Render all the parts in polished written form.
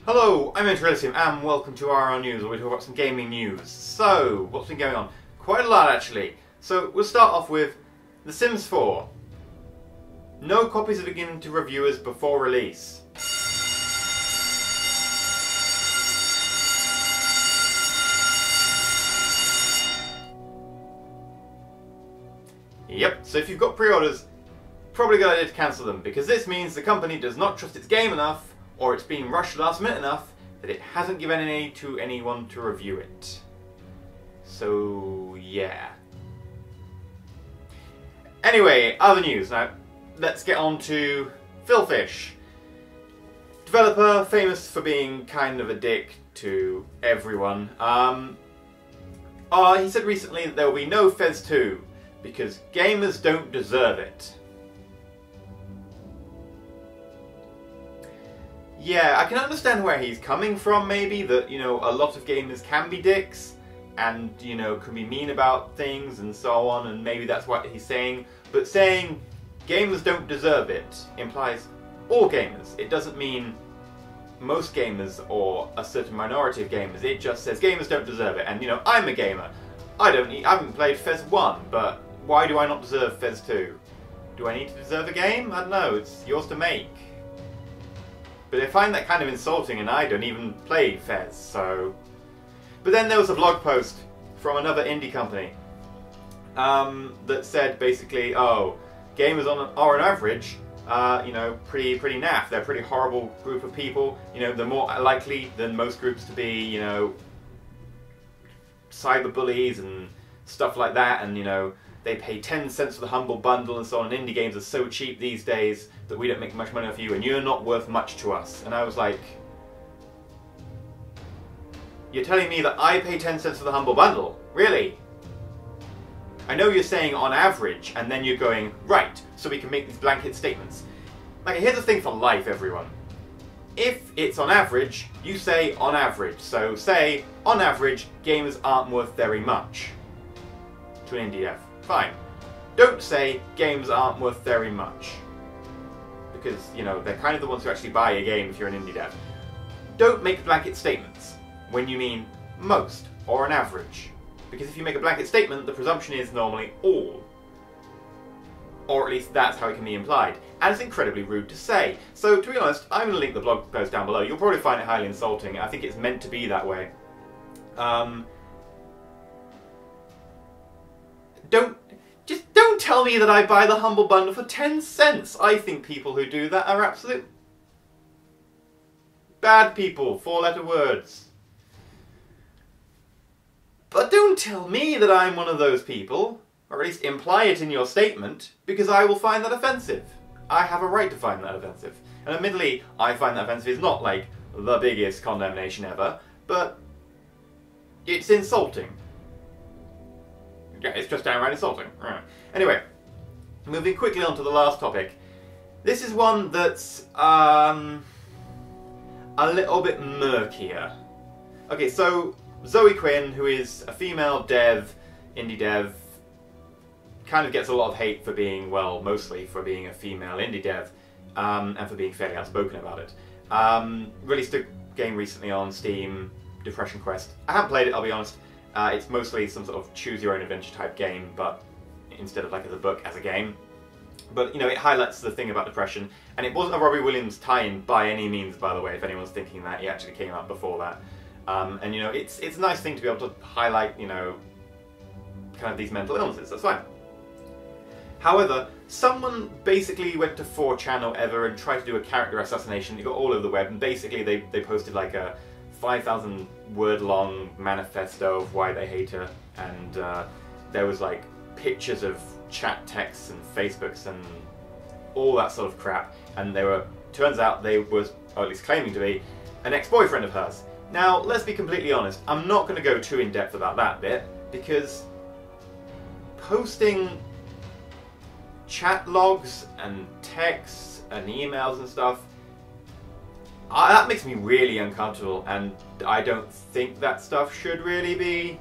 Hello, I'm EnterElysium and welcome to IRL News, where we talk about some gaming news. So, what's been going on? Quite a lot actually. So, we'll start off with The Sims 4. No copies are given to reviewers before release. Yep, so if you've got pre-orders, probably a good idea to cancel them, because this means the company does not trust its game enough, or it's been rushed last minute enough, that it hasn't given any to anyone to review it. So, yeah. Anyway, other news. Now, let's get on to Phil Fish. Developer, famous for being kind of a dick to everyone. He said recently that there will be no Fez 2, because gamers don't deserve it. Yeah, I can understand where he's coming from, maybe, that, you know, a lot of gamers can be dicks, and, you know, can be mean about things and so on, and maybe that's what he's saying. But saying gamers don't deserve it implies all gamers. It doesn't mean most gamers or a certain minority of gamers. It just says gamers don't deserve it. And, you know, I'm a gamer. I haven't played Fez 1, but why do I not deserve Fez 2? Do I need to deserve a game? I don't know, it's yours to make. But I find that kind of insulting, and I don't even play Fez, so... But then there was a blog post from another indie company that said basically, oh, gamers are on average, you know, pretty naff. They're a pretty horrible group of people. You know, they're more likely than most groups to be, you know, cyberbullies and stuff like that, and, you know, they pay 10 cents for the Humble Bundle and so on. Indie games are so cheap these days that we don't make much money off you, and you're not worth much to us. And I was like, you're telling me that I pay 10 cents for the Humble Bundle? Really? I know you're saying on average, and then you're going, right, so we can make these blanket statements. Like, here's the thing for life, everyone. If it's on average, you say on average. So say, on average, gamers aren't worth very much to an indie dev. Fine. Don't say games aren't worth very much. Because, you know, they're kind of the ones who actually buy a game if you're an indie dev. Don't make blanket statements when you mean most or an average. Because if you make a blanket statement, the presumption is normally all. Or at least that's how it can be implied. And it's incredibly rude to say. So, to be honest, I'm going to link the blog post down below. You'll probably find it highly insulting. I think it's meant to be that way. Don't tell me that I buy the Humble Bundle for 10 cents. I think people who do that are absolute bad people. 4-letter words. But don't tell me that I'm one of those people, or at least imply it in your statement, because I will find that offensive. I have a right to find that offensive. And admittedly, I find that offensive is not like the biggest condemnation ever, but it's insulting. Yeah, it's just downright insulting. Right. Anyway, moving quickly on to the last topic. This is one that's a little bit murkier. Okay, so Zoe Quinn, who is a female dev, indie dev, kind of gets a lot of hate for being, well, mostly for being a female indie dev, and for being fairly outspoken about it. Released a game recently on Steam, Depression Quest. I haven't played it, I'll be honest. It's mostly some sort of choose-your-own-adventure type game, but instead of like as a book, as a game. But, you know, it highlights the thing about depression, and it wasn't a Robbie Williams tie-in by any means, by the way, if anyone's thinking that. He actually came out before that. And, you know, it's a nice thing to be able to highlight, you know, kind of these mental illnesses. That's fine. However, someone basically went to 4chan or ever and tried to do a character assassination. It got all over the web, and basically they posted like a 5,000 word long manifesto of why they hate her, and there was like pictures of chat texts and Facebooks and all that sort of crap, and turns out they was, or at least claiming to be, an ex-boyfriend of hers. Now, let's be completely honest, I'm not going to go too in-depth about that bit, because posting chat logs and texts and emails and stuff, that makes me really uncomfortable, and I don't think that stuff should really be.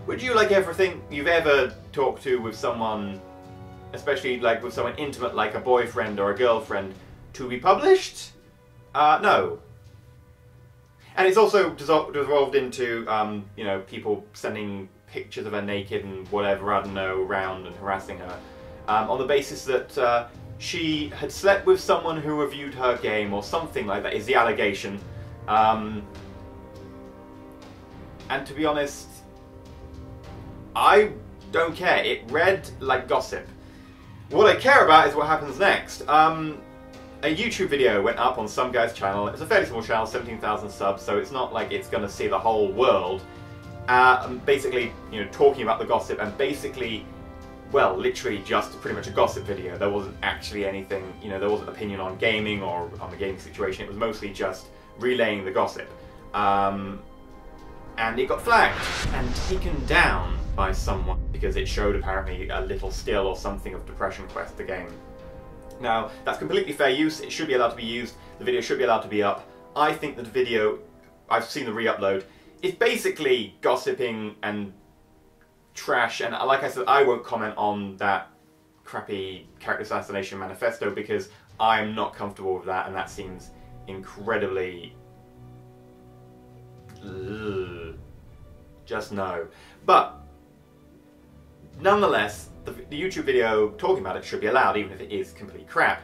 Would you like everything you've ever talked to with someone, especially like with someone intimate like a boyfriend or a girlfriend, to be published? No. And it's also devolved into, you know, people sending pictures of her naked and whatever, I don't know, around and harassing her, on the basis that she had slept with someone who reviewed her game or something like that is the allegation. And to be honest, I don't care. It read like gossip. What I care about is what happens next. A YouTube video went up on some guy's channel. It's a fairly small channel, 17,000 subs, so it's not like it's going to see the whole world. Basically, you know, talking about the gossip and basically, well, literally just pretty much a gossip video. There wasn't actually anything, you know, there wasn't opinion on gaming or on the gaming situation. It was mostly just relaying the gossip. And it got flagged and taken down by someone because it showed apparently a little still or something of Depression Quest, the game. Now, that's completely fair use. It should be allowed to be used. The video should be allowed to be up. I think that the video, I've seen the re-upload, it's basically gossiping and trash, and like I said, I won't comment on that crappy character assassination manifesto because I'm not comfortable with that, and that seems incredibly... just no. But, nonetheless, the YouTube video talking about it should be allowed, even if it is complete crap.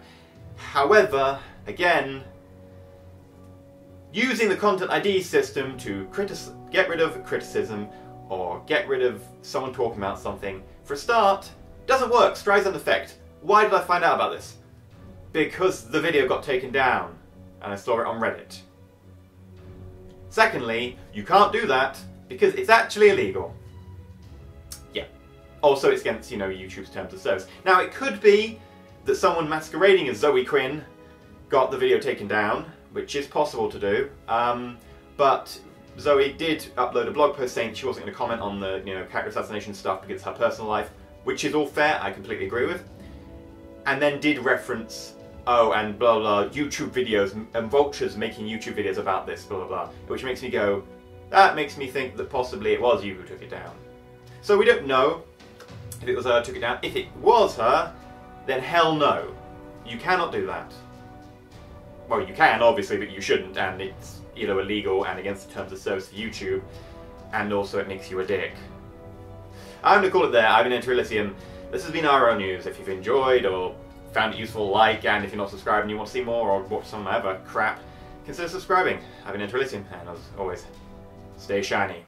However, again, using the content ID system to get rid of criticism or get rid of someone talking about something, for a start, doesn't work. Streisand effect. Why did I find out about this? Because the video got taken down and I saw it on Reddit. Secondly, you can't do that because it's actually illegal. Yeah. Also, it's against, you know, YouTube's terms of service. Now, it could be that someone masquerading as Zoe Quinn got the video taken down, which is possible to do, but Zoe did upload a blog post saying she wasn't going to comment on the, you know, character assassination stuff because it's her personal life, which is all fair, I completely agree with, and then did reference, oh, and blah blah, YouTube videos, and vultures making YouTube videos about this, blah blah blah, which makes me go, that makes me think that possibly it was you who took it down. So we don't know if it was her who took it down. If it was her, then hell no. You cannot do that. Well, you can, obviously, but you shouldn't, and it's, you know, illegal and against the terms of service of YouTube, and also it makes you a dick. I'm going to call it there. I've been EnterElysium. This has been IRL News. If you've enjoyed or found it useful, like, and if you're not subscribed and you want to see more or watch some other crap, consider subscribing. I've been EnterElysium, and as always, stay shiny.